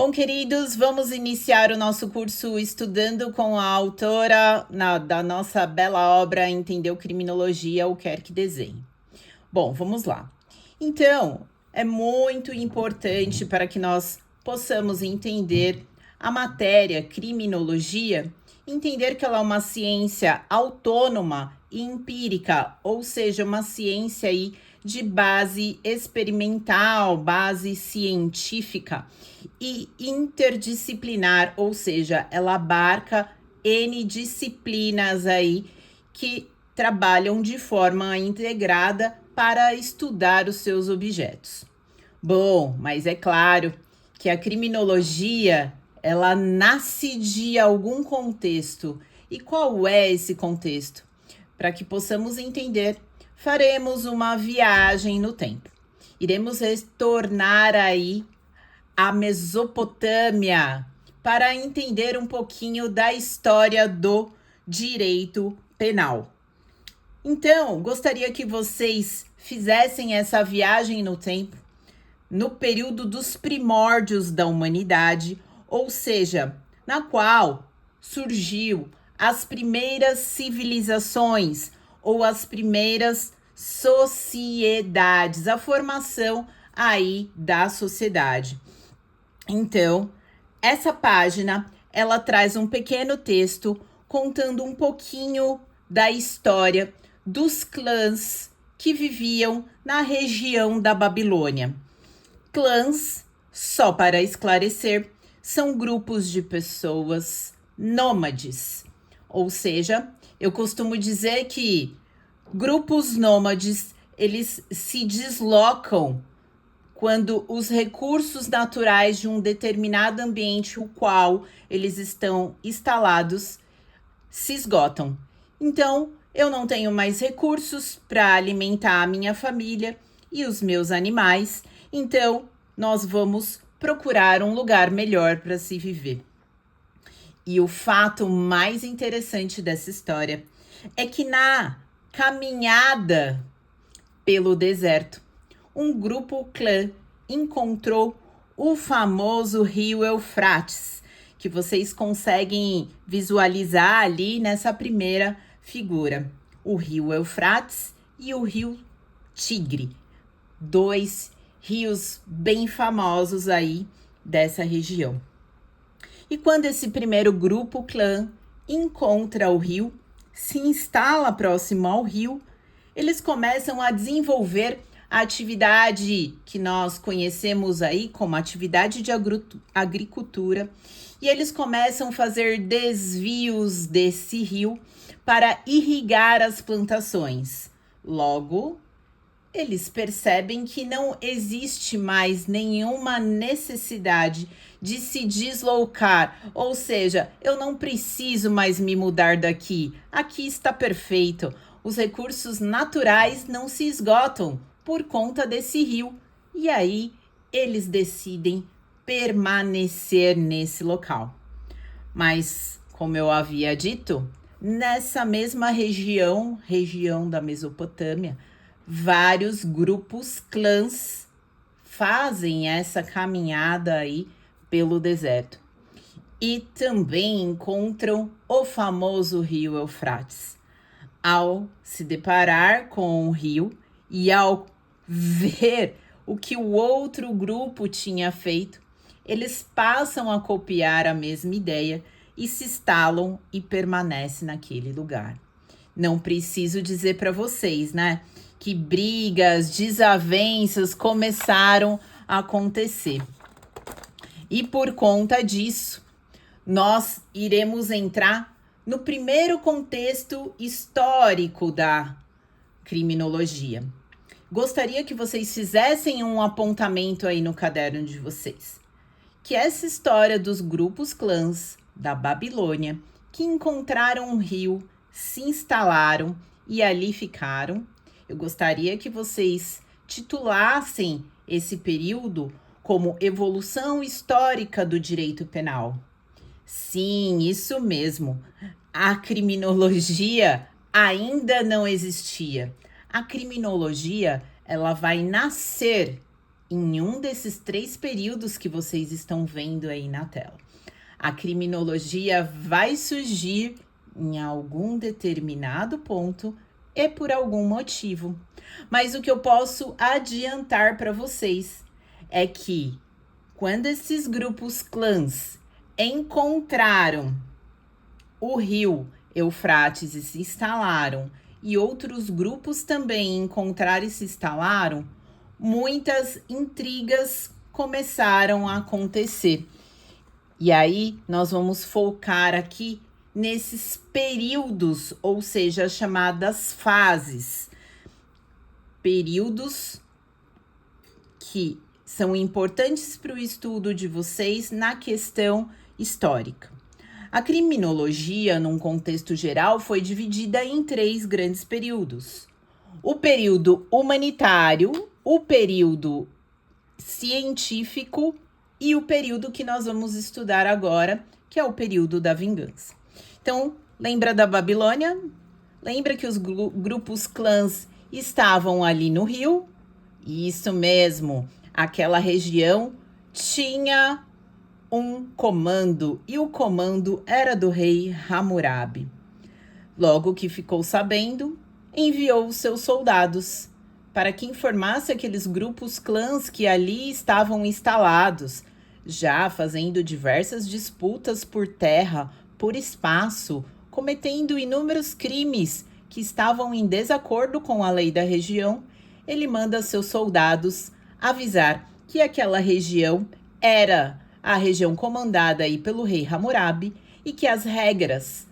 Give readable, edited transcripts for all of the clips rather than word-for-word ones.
Bom, queridos, vamos iniciar o nosso curso estudando com a autora da nossa bela obra Entendeu Criminologia, o Quer Que Desenhe. Bom, vamos lá. Então, é muito importante para que nós possamos entender a matéria criminologia, entender que ela é uma ciência autônoma e empírica, ou seja, uma ciência aí de base experimental, base científica e interdisciplinar, ou seja, ela abarca N disciplinas aí que trabalham de forma integrada para estudar os seus objetos. Bom, mas é claro que a criminologia, ela nasce de algum contexto. E qual é esse contexto? Para que possamos entender, faremos uma viagem no tempo. Iremos retornar aí à Mesopotâmia para entender um pouquinho da história do direito penal. Então, gostaria que vocês fizessem essa viagem no tempo, no período dos primórdios da humanidade, ou seja, na qual surgiu as primeiras civilizações ou as primeiras sociedades, a formação aí da sociedade. Então, essa página, ela traz um pequeno texto contando um pouquinho da história dos clãs que viviam na região da Babilônia. Clãs, só para esclarecer, são grupos de pessoas nômades. Ou seja, eu costumo dizer que grupos nômades, eles se deslocam quando os recursos naturais de um determinado ambiente, o qual eles estão instalados, se esgotam. Então, eu não tenho mais recursos para alimentar a minha família e os meus animais, então nós vamos procurar um lugar melhor para se viver. E o fato mais interessante dessa história é que na caminhada pelo deserto, um grupo clã encontrou o famoso rio Eufrates, que vocês conseguem visualizar ali nessa primeira figura. O rio Eufrates e o rio Tigre, dois rios bem famosos aí dessa região. E quando esse primeiro grupo clã encontra o rio, se instala próximo ao rio, eles começam a desenvolver a atividade que nós conhecemos aí como atividade de agricultura, e eles começam a fazer desvios desse rio para irrigar as plantações. Logo, eles percebem que não existe mais nenhuma necessidade de se deslocar, ou seja, eu não preciso mais me mudar daqui, aqui está perfeito. Os recursos naturais não se esgotam por conta desse rio, e aí eles decidem permanecer nesse local. Mas, como eu havia dito, nessa mesma região da Mesopotâmia, vários grupos clãs fazem essa caminhada aí pelo deserto. E também encontram o famoso rio Eufrates. Ao se deparar com o rio e ao ver o que o outro grupo tinha feito, eles passam a copiar a mesma ideia e se instalam e permanecem naquele lugar. Não preciso dizer para vocês, né, que brigas, desavenças começaram a acontecer. E por conta disso, nós iremos entrar no primeiro contexto histórico da criminologia. Gostaria que vocês fizessem um apontamento aí no caderno de vocês. Que essa história dos grupos clãs da Babilônia que encontraram um rio, se instalaram e ali ficaram. Eu gostaria que vocês titulassem esse período como evolução histórica do direito penal. Sim, isso mesmo. A criminologia ainda não existia. A criminologia, ela vai nascer em um desses 3 períodos que vocês estão vendo aí na tela. A criminologia vai surgir em algum determinado ponto e por algum motivo. Mas o que eu posso adiantar para vocês é que quando esses grupos clãs encontraram o rio Eufrates e se instalaram, e outros grupos também encontraram e se instalaram, muitas intrigas começaram a acontecer. E aí nós vamos focar aqui nesses períodos, ou seja, as chamadas fases. Períodos que são importantes para o estudo de vocês na questão histórica. A criminologia, num contexto geral, foi dividida em 3 grandes períodos: o período humanitário, o período científico e o período que nós vamos estudar agora, que é o período da vingança. Então, lembra da Babilônia? Lembra que os grupos clãs estavam ali no rio? Isso mesmo, aquela região tinha um comando, e o comando era do rei Hammurabi. Logo que ficou sabendo, enviou os seus soldados para que informasse aqueles grupos clãs que ali estavam instalados, já fazendo diversas disputas por terra, por espaço, cometendo inúmeros crimes que estavam em desacordo com a lei da região. Ele manda seus soldados avisar que aquela região era a região comandada aí pelo rei Hammurabi e que as regras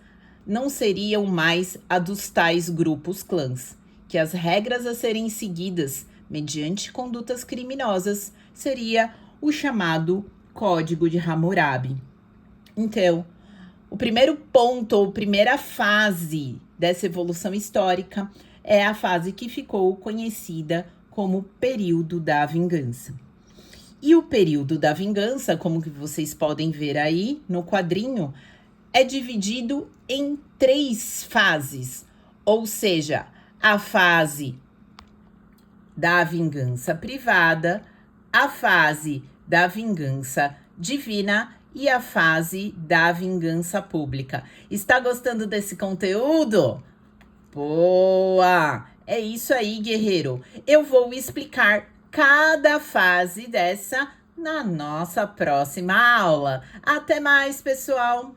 não seriam mais a dos tais grupos clãs, que as regras a serem seguidas mediante condutas criminosas seria o chamado Código de Hammurabi. Então, o primeiro ponto, ou primeira fase dessa evolução histórica é a fase que ficou conhecida como período da vingança. E o período da vingança, como que vocês podem ver aí no quadrinho, é dividido em 3 fases, ou seja, a fase da vingança privada, a fase da vingança divina e a fase da vingança pública. Está gostando desse conteúdo? Boa! É isso aí, guerreiro. Eu vou explicar cada fase dessa na nossa próxima aula. Até mais, pessoal!